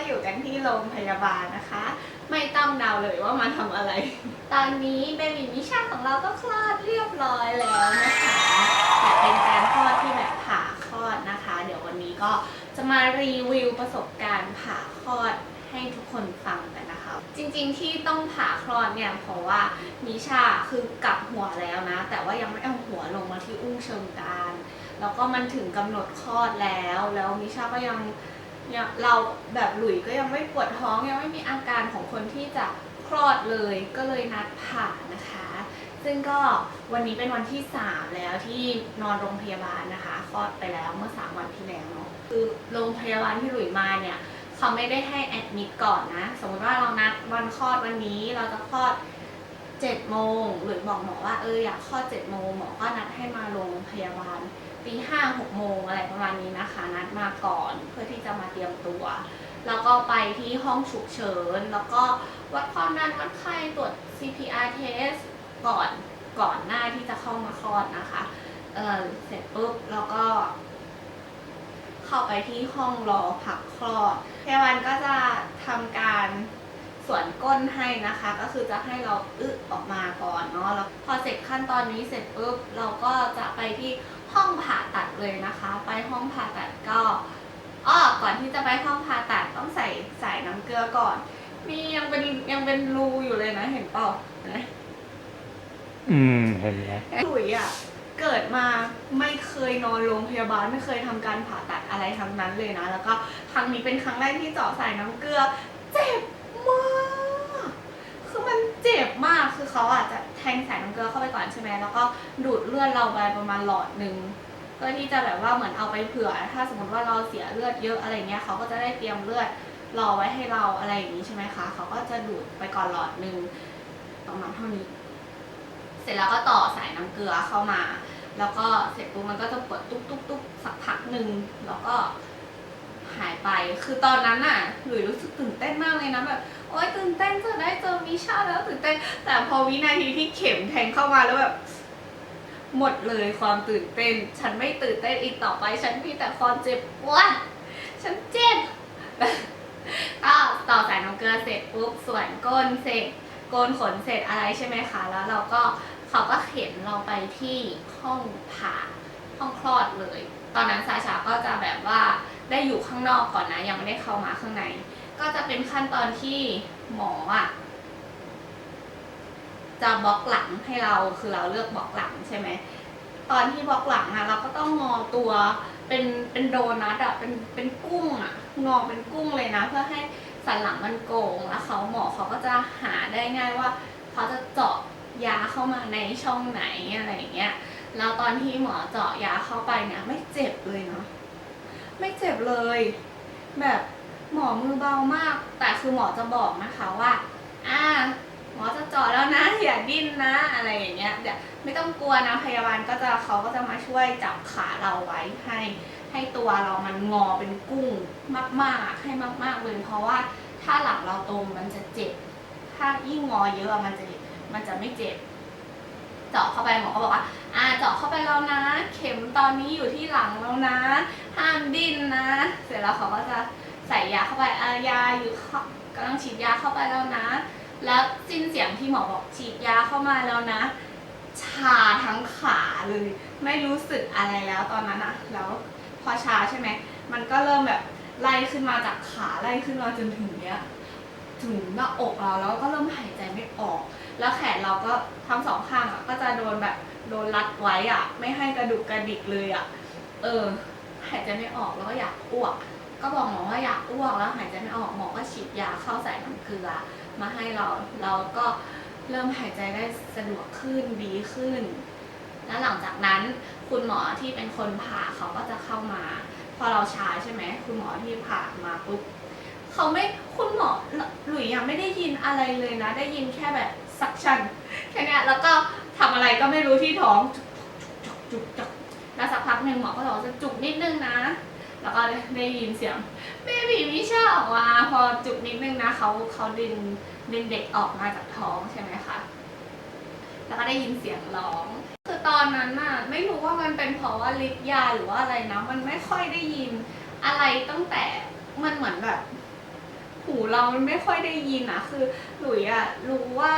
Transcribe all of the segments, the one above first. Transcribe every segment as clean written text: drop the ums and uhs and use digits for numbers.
อยู่กันที่โรงพยาบาลนะคะ ไม่ต้องเดาเลยว่ามาทำอะไร ตอนนี้เบบีมิชาของเราก็คลอดเรียบร้อยแล้วนะคะแต่เป็นการคลอดที่แบบผ่าคลอดนะคะเดี๋ยววันนี้ก็จะมารีวิวประสบการณ์ผ่าคลอดให้ทุกคนฟังกันนะคะจริงๆที่ต้องผ่าคลอดเนี่ยเพราะว่ามิชาคือกลับหัวแล้วนะแต่ว่ายังไม่เอาหัวลงมาที่อุ้งเชิงกรานแล้วก็มันถึงกำหนดคลอดแล้วมิชาก็ยังเราแบบหลุยก็ยังไม่ปวดท้องยังไม่มีอาการของคนที่จะคลอดเลยก็เลยนัดผ่านะคะซึ่งก็วันนี้เป็นวันที่3แล้วที่นอนโรงพยาบาลนะคะคลอดไปแล้วเมื่อ3 วันที่แล้วเนาะคือโรงพยาบาลที่หลุยมาเนี่ยเขาไม่ได้ให้แอดมิดก่อนนะสมมติว่าเรานัดวันคลอดวันนี้เราจะคลอด7 โมงหรือบอกหมอว่าอยากคลอด7 โมงหมอก็นัดให้มาโรงพยาบาลตี 5 6 โมงอะไรประมาณนี้นะคะนัดมาก่อนเพื่อที่จะมาเตรียมตัวแล้วก็ไปที่ห้องฉุกเฉินแล้วก็วัดความดันวัดไข้ตรวจ CPR test ก่อนหน้าที่จะเข้ามาคลอดนะคะเสร็จปุ๊บแล้วก็เข้าไปที่ห้องรอผักคลอดพยาบาลก็จะทำการสวนก้นให้นะคะก็คือจะให้เราออกมาก่อนเนาะแล้วพอเสร็จขั้นตอนนี้เสร็จปุ๊บเราก็จะไปที่ห้องผ่าตัดเลยนะคะไปห้องผ่าตัดก็ก่อนที่จะไปห้องผ่าตัดต้องใส่น้ำเกลือก่อนมียังเป็นรูอยู่เลยนะเห็นเปล่าเห็นแล้วหลุยเกิดมาไม่เคยนอนโรงพยาบาลไม่เคยทำการผ่าตัดอะไรทั้งนั้นเลยนะแล้วก็ครั้งนี้เป็นครั้งแรกที่เจาะใส่น้ำเกลือเจ็บมากคือมันเจ็บมากคือเขาจะแทงสายน้ำเกลือเข้าไปก่อนใช่ไหมแล้วก็ดูดเลือดเราไปประมาณหลอดหนึ่งเพื่อที่จะแบบว่าเหมือนเอาไปเผื่อถ้าสมมติว่าเราเสียเลือดเยอะอะไรเงี้ยเขาก็จะได้เตรียมเลือดรอไว้ให้เราอะไรอย่างนี้ใช่ไหมคะเขาก็จะดูดไปก่อนหลอดหนึ่งประมาณเท่านี้เสร็จแล้วก็ต่อสายน้ำเกลือเข้ามาแล้วก็เสร็จปุ๊บมันก็จะปวดตุ๊บสักพักหนึ่งแล้วก็หายไปคือตอนนั้นหลุยรู้สึกตื่นเต้นมากเลยนะแบบโอ๊ยตื่นเต้นจะได้เจอมิชาแล้วตื่นเต้นแต่พอวินาทีที่เข็มแทงเข้ามาแล้วแบบหมดเลยความตื่นเต้นฉันไม่ตื่นเต้นอีกต่อไปฉันมีแต่ความเจ็บปวดฉันเจ็บก็ต่อสายน้ำเกลือเสร็จปุ๊บส่วนก้นเสร็จโกนขนเสร็จอะไรใช่ไหมคะแล้วเขาก็เข็นเราไปที่ห้องผ่าห้องคลอดเลยตอนนั้นซาชาก็จะแบบว่าได้อยู่ข้างนอกก่อนนะยังไม่ได้เข้ามาข้างในก็จะเป็นขั้นตอนที่หมอจะบล็อกหลังให้เราคือเราเลือกบล็อกหลังใช่ไหมตอนที่บล็อกหลังเราก็ต้องงอตัวเป็นโดนัทเป็นกุ้งงอเป็นกุ้งเลยนะเพื่อให้สันหลังมันโก่งแล้วหมอเขาก็จะหาได้ง่ายว่าเขาจะเจาะยาเข้ามาในช่องไหนอะไรอย่างเงี้ยแล้วตอนที่หมอเจาะยาเข้าไปเนี่ยไม่เจ็บเลยเนาะไม่เจ็บเลยแบบหมอมือเบามากแต่คือหมอจะบอกนะคะว่าหมอจะเจาะแล้วนะอย่าดิ้นนะอะไรอย่างเงี้ยเดี๋ยวไม่ต้องกลัวนะพยาบาลเขาก็จะมาช่วยจับขาเราไว้ให้ตัวเรามันงอเป็นกุ้งมากๆให้มากๆเลยเพราะว่าถ้าหลังเราตรงมันจะเจ็บถ้ายิ่งงอเยอะมันจะไม่เจ็บเจาะเข้าไปหมอก็บอกว่าเจาะเข้าไปแล้วนะเข็มตอนนี้อยู่ที่หลังแล้วนะห้ามดิ้นนะเสร็จแล้วเขาก็จะใส่ยาเข้าไปยาอยู่กำลังฉีดยาเข้าไปแล้วนะแล้วสิ้นเสียงที่หมอบอกฉีดยาเข้ามาแล้วนะชาทั้งขาเลยไม่รู้สึกอะไรแล้วตอนนั้นแล้วพอชาใช่ไหมมันก็เริ่มแบบไล่ขึ้นมาจากขาไล่ขึ้นมาจนถึงเนี้ยถึงหน้าอกเราแล้วก็เริ่มหายใจไม่ออกแล้วแขนเราก็ทั้งสองข้างก็จะโดนรัดไว้ไม่ให้กระดุกกระดิกเลยหายใจไม่ออกแล้วก็อยากอ้วกก็บอกหมอว่าอยากอ้วกแล้วหายใจไม่ออกหมอก็ฉีดยาเข้าใส่น้ำเกลือมาให้เราก็เริ่มหายใจได้สะดวกขึ้นดีขึ้นแล้วหลังจากนั้นคุณหมอที่เป็นคนผ่าเขาก็จะเข้ามาพอเราชาใช่ไหมคุณหมอที่ผ่ามาปุ๊บคุณหมอหลุยยังไม่ได้ยินอะไรเลยนะได้ยินแค่แบบซักชั่นแค่นี้แล้วก็ทำอะไรก็ไม่รู้ที่ท้องจุกแล้วสักพักหนึ่งหมอก็บอกจะจุกนิดนึงนะแล้วก็ได้ยินเสียงเบบีมิชาออกมาพอจุกนิดนึงนะเขาดึงเด็กออกมาจากท้องใช่ไหมคะแล้วก็ได้ยินเสียงร้องคือตอนนั้นไม่รู้ว่ามันเป็นเพราะว่าฤทธิ์ยาหรือว่าอะไรนะมันไม่ค่อยได้ยินอะไรตั้งแต่มันเหมือนแบบ หูเราไม่ค่อยได้ยินอะคือหลุยอะรู้ว่า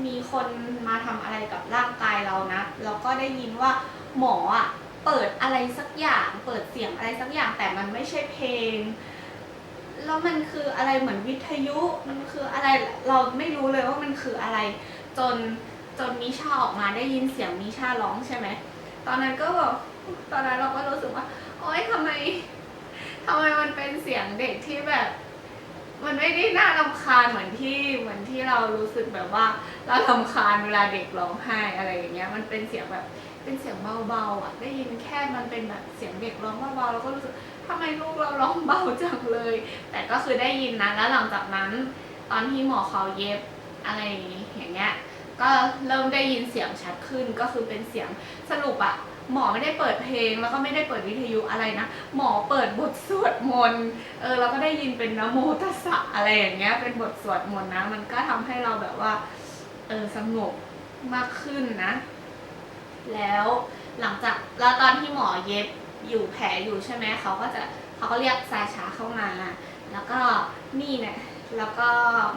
มีคนมาทำอะไรกับร่างกายเรานะแล้วก็ได้ยินว่าหมออะเปิดอะไรสักอย่างเปิดเสียงอะไรสักอย่างแต่มันไม่ใช่เพลงแล้วมันคืออะไรเหมือนวิทยุมันคืออะไรเราไม่รู้เลยว่ามันคืออะไรจนมิชาออกมาได้ยินเสียงมิชาร้องใช่ไหมตอนนั้นก็แบบตอนนั้นเราก็รู้สึกว่าโอ๊ยทำไมมันเป็นเสียงเด็กที่แบบมันไม่ได้น่ารำคาญเหมือนที่เรารู้สึกแบบว่าเรารำคาญเวลาเด็กร้องไห้อะไรอย่างเงี้ยมันเป็นเสียงแบบเป็นเสียงเบาๆอ่ะได้ยินแค่มันเป็นแบบเสียงเด็กร้องเบาๆแล้วก็รู้สึกทำไมลูกเราร้องเบาจังเลยแต่ก็คือได้ยินนะแล้วหลังจากนั้นตอนที่หมอเขาเย็บอะไรอย่างเงี้ยก็เริ่มได้ยินเสียงชัดขึ้นก็คือเป็นเสียงสรุปอะหมอไม่ได้เปิดเพลงแล้วก็ไม่ได้เปิดวิทยุอะไรนะหมอเปิดบทสวดมนต์เราก็ได้ยินเป็นนะโมตัสสะอะไรอย่างเงี้ยเป็นบทสวดมนต์นะมันก็ทำให้เราแบบว่าสงบมากขึ้นนะแล้วหลังจากแล้วตอนที่หมอเย็บอยู่แผลอยู่ใช่ไหมเขาก็เรียกซาชาเข้ามาแล้วก็นี่เนี่ยแล้วก็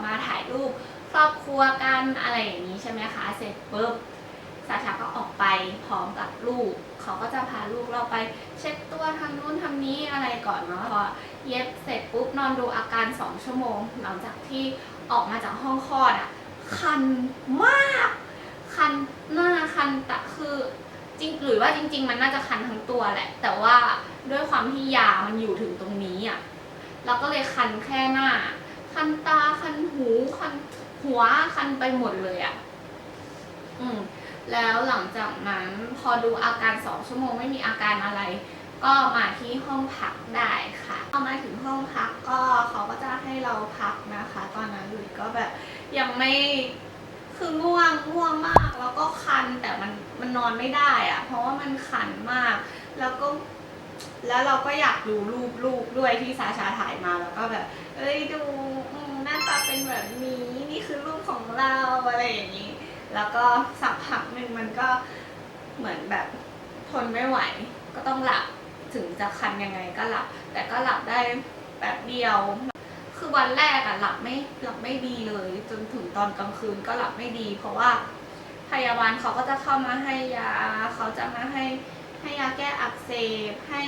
มาถ่ายรูปครอบครัวกันอะไรอย่างนี้ใช่ไหมคะเสร็จปุ๊บซาชาก็ออกไปพร้อมกับลูกเขาก็จะพาลูกเราไปเช็ดตัวทำนู่นทำนี้อะไรก่อนเนาะพอเย็บเสร็จปุ๊บนอนดูอาการ2 ชั่วโมงหลังจากที่ออกมาจากห้องคลอดอ่ะคันมากคันหน้าคันตะคือจริงหรือว่าจริงๆมันน่าจะคันทั้งตัวแหละแต่ว่าด้วยความที่ยามันอยู่ถึงตรงนี้อ่ะเราก็เลยคันแค่หน้าคันตาคันหูคันหัวคันไปหมดเลยอ่ะแล้วหลังจากนั้นพอดูอาการ2 ชั่วโมงไม่มีอาการอะไรก็มาที่ห้องพักได้ค่ะพอมาถึงห้องพักก็เขาก็จะให้เราพักนะคะตอนนั้นหลุยก็แบบยังไม่คือง่วงมากแล้วก็คันแต่มันนอนไม่ได้อะเพราะว่ามันคันมากแล้วเราก็อยากดูรูปลูกด้วยที่ซาชาถ่ายมาแล้วก็แบบดูหน้าตาเป็นแบบนี้นี่คือรูปของเราอะไรอย่างนี้แล้วก็สักพักหนึ่งมันก็เหมือนแบบทนไม่ไหวก็ต้องหลับถึงจะคันยังไงก็หลับแต่ก็หลับได้แบบเดียวคือวันแรกอะหลับไม่ดีเลยจนถึงตอนกลางคืนก็หลับไม่ดีเพราะว่าพยาบาลเขาก็จะเข้ามาให้ยาเขาจะมาให้ยาแก้อักเสบให้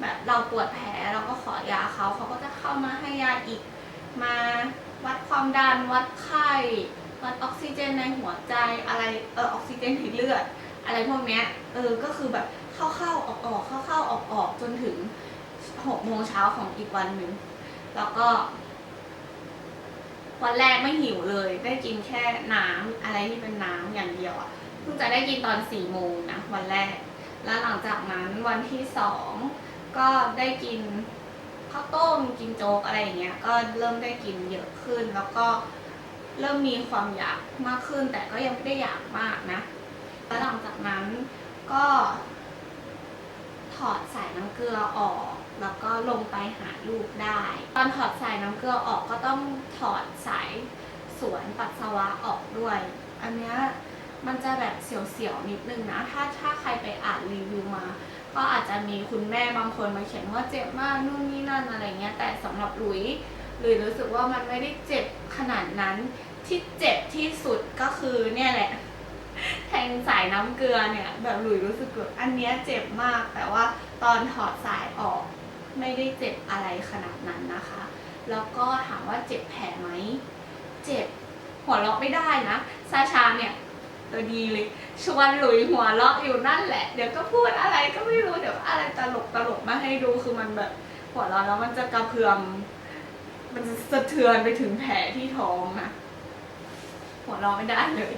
แบบเราปวดแผลเราก็ขอยาเขาก็จะเข้ามาให้ยาอีกมาวัดความดันวัดไข้วัดออกซิเจนในหัวใจอะไรออกซิเจนในเลือดอะไรพวกเนี้ยก็คือแบบเข้าออกเข้าออกจนถึง6 โมงเช้าของอีกวันหนึ่งแล้วก็วันแรกไม่หิวเลยได้กินแค่น้ำอะไรที่เป็นน้ำอย่างเดียวเพิ่งจะได้กินตอน4 โมงนะวันแรกแล้วหลังจากนั้นวันที่2ก็ได้กินข้าวต้มกินโจ๊กอะไรอย่างเงี้ยก็เริ่มได้กินเยอะขึ้นแล้วก็เริ่มมีความอยากมากขึ้นแต่ก็ยังไม่ได้อยากมากนะแล้วหลังจากนั้นก็ถอดสายน้ำเกลือออกแล้วก็ลงไปหาลูกได้ตอนถอดสายน้ำเกลือออกก็ต้องถอดสายสวนปัสสาวะออกด้วยอันเนี้ยมันจะแบบเสียวๆนิดนึงนะถ้าใครไปอ่านรีวิวมาก็อาจจะมีคุณแม่บางคนมาเขียนว่าเจ็บมากนู่นนี่นั่นอะไรเงี้ยแต่สำหรับหลุยรู้สึกว่ามันไม่ได้เจ็บขนาดนั้นที่เจ็บที่สุดก็คือเนี่ยแหละแทงสายน้ำเกลือเนี่ยแบบหลุยรู้สึกว่าอันเนี้ยเจ็บมากแต่ว่าตอนถอดสายออกไม่ได้เจ็บอะไรขนาดนั้นนะคะแล้วก็ถามว่าเจ็บแผลไหมเจ็บหัวเราะไม่ได้นะซาชาเนี่ยตัวดีเลยชวนหลุยหัวเราะอยู่นั่นแหละเดี๋ยวก็พูดอะไรก็ไม่รู้เดี๋ยวอะไรตลกมาให้ดูคือมันแบบหัวเราะแล้วมันจะกระเพื่อมมันจะสะเทือนไปถึงแผลที่ท้องนะหัวเราะไม่ได้เลย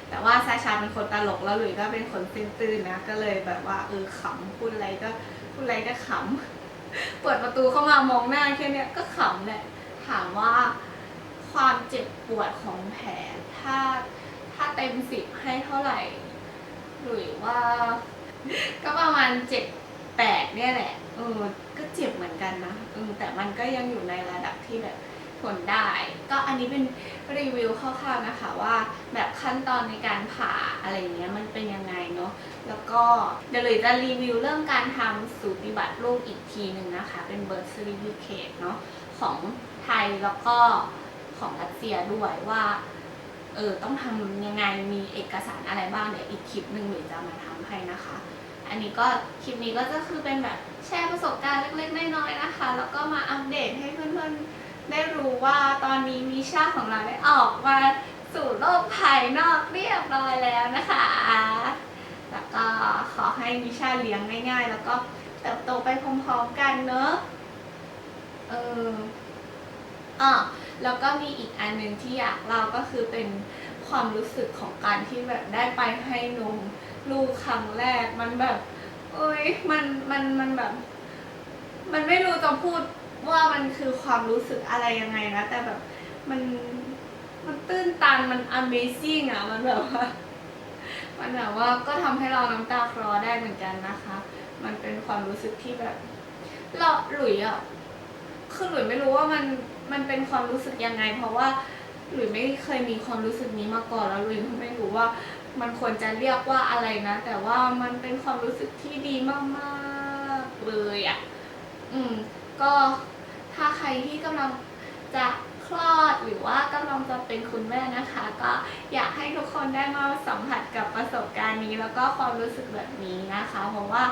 แต่ว่าซาชาเป็นคนตลกแล้วหลุยก็เป็นคนตื้นๆนะก็เลยแบบว่าขำพูดอะไรก็ขำเปิดประตูเข้ามามองหน้าแค่นี้ก็ขำแหละถามว่าความเจ็บปวดของแผลถ้าเต็ม10ให้เท่าไหร่หรือว่าก็ประมาณ7-8เนี่ยแหละก็เจ็บเหมือนกันนะแต่มันก็ยังอยู่ในระดับที่แบบทนได้ก็อันนี้เป็นรีวิวคร่าวๆนะคะว่าแบบขั้นตอนในการผ่าอะไรเงี้ยมันเป็นยังไงเนาะแล้วก็เดี๋ยวเลยจะรีวิวเรื่องการทำสูติบัตรลูกอีกทีหนึ่งนะคะเป็น birth certificate เนาะข ของไทยแล้วก็ของรัสเซียด้วยว่าต้องทำยังไงมีเอกสารอะไรบ้างเดี๋ยวอีกคลิปหนึ่งหรือจะมาทำให้นะคะ อันนี้ก็คลิปนี้ก็จะคือเป็นแบบแชร์ประสบการณ์เล็กๆน้อยๆนะคะแล้วก็มาอัปเดตให้เพื่อนๆได้รู้ว่าตอนนี้มิชาของเราได้ออกมาสู่โลกภายนอกเรียบร้อยแล้วนะคะแล้วก็ขอให้มิชาเลี้ยงง่ายๆแล้วก็เติบโตไปพร้อมๆกันเนอะแล้วก็มีอีกอันหนึ่งที่อยากเล่าก็คือเป็นความรู้สึกของการที่แบบได้ไปให้นมลูกครั้งแรกมันแบบมันแบบมันไม่รู้จะพูดว่ามันคือความรู้สึกอะไรยังไงนะแต่แบบมันตื้นตันมัน Amazing อ่ะมันแบบว่าก็ทำให้เราน้ำตาคลอได้เหมือนกันนะคะมันเป็นความรู้สึกที่แบบหลุยอ่ะคือหลุยไม่รู้ว่ามันเป็นความรู้สึกยังไงเพราะว่าหลุยไม่เคยมีความรู้สึกนี้มาก่อนแล้วหลุยไม่รู้ว่ามันควรจะเรียกว่าอะไรนะแต่ว่ามันเป็นความรู้สึกที่ดีมากๆเลยอ่ะก็ถ้าใครที่กำลังจะคลอดหรือว่ากำลังจะเป็นคุณแม่นะคะก็อยากให้ทุกคนได้มาสัมผัสกับประสบการณ์นี้แล้วก็ความรู้สึกแบบนี้นะคะเพราะว่า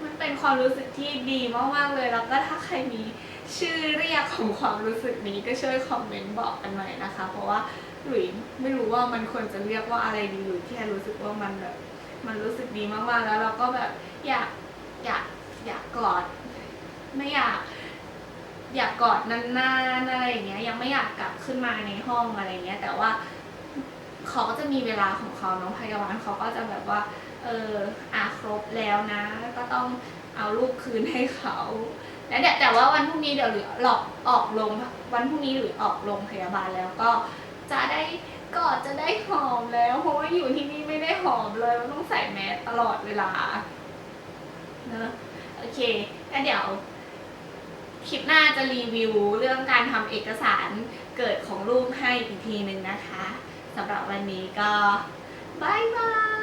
มันเป็นความรู้สึกที่ดีมากๆเลยแล้วก็ถ้าใครมีชื่อเรียกของความรู้สึกนี้ก็ช่วยคอมเมนต์บอกกันหน่อยนะคะเพราะว่าหลุยไม่รู้ว่ามันควรจะเรียกว่าอะไรดีหรือแค่รู้สึกว่ามันแบบมันรู้สึกดีมากๆแล้วเราก็แบบอยากกอดไม่อยากกอดนานๆอะไรอย่างเงี้ยยังไม่อยากกลับขึ้นมาในห้องอะไรเงี้ยแต่ว่าเขาก็จะมีเวลาของเขาเนาะพยาบาลเขาก็จะแบบว่าครบแล้วนะก็ต้องเอาลูกคืนให้เขาแล้วแต่ว่าวันพรุ่งนี้เดี๋ยวหรือออกลงวันพรุ่งนี้หรือออกโรงพยาบาลแล้วก็จะได้กอดจะได้หอมแล้วเพราะว่าอยู่ที่นี่ไม่ได้หอมเลยมันต้องใส่แมสตลอดเวลาเนอะโอเคแล้วเดี๋ยวคลิปหน้าจะรีวิวเรื่องการทำเอกสารเกิดของลูกให้อีกทีหนึ่งนะคะสำหรับวันนี้ก็บายบาย